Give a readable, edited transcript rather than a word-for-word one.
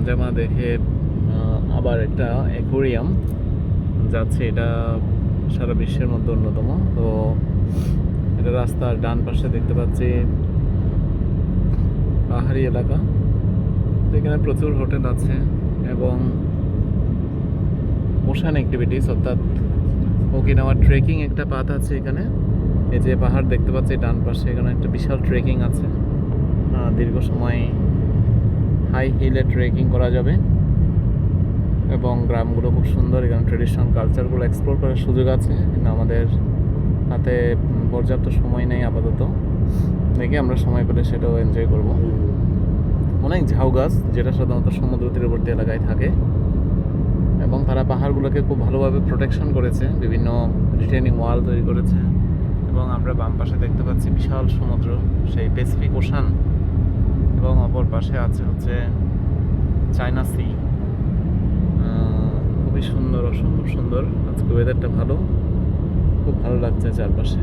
জামা দেখে আবার একটা অ্যাকোরিয়াম যাচ্ছে, এটা সারা বিশ্বের মধ্যে অন্যতম। তো এটা রাস্তার ডান পাশে দেখতে পাচ্ছি পাহাড়ি এলাকা, তো এখানে প্রচুর হোটেল আছে এবং ওশান অ্যাক্টিভিটিস, অর্থাৎ ওকিনাওয়া ট্রেকিং একটা পাথ আছে এখানে। এই যে পাহাড় দেখতে পাচ্ছি ডান পাশে, এখানে একটা বিশাল ট্রেকিং আছে, দীর্ঘ সময় হাই হিলে ট্রেকিং করা যাবে এবং গ্রামগুলো খুব সুন্দর। এখানে ট্রেডিশনাল কালচারগুলো এক্সপ্লোর করার সুযোগ আছে, কিন্তু আমাদের হাতে পর্যাপ্ত সময় নেই আপাতত। দেখে আমরা সময় পেলে সেটাও এনজয় করব। অনেক ঝাউ গাছ, যেটা সাধারণত সমুদ্র তীরবর্তী এলাকায় থাকে, এবং তারা পাহাড়গুলোকে খুব ভালোভাবে প্রোটেকশন করেছে, বিভিন্ন রিটেনিং ওয়াল তৈরি করেছে। এবং আমরা বাম পাশে দেখতে পাচ্ছি বিশাল সমুদ্র, সেই প্যাসিফিক ওশান, এবং অপর পাশে আছে হচ্ছে চায়না সি। খুবই সুন্দর, অসম্ভব সুন্দর। আজকে ওয়েদারটা ভালো, খুব ভালো লাগছে চারপাশে।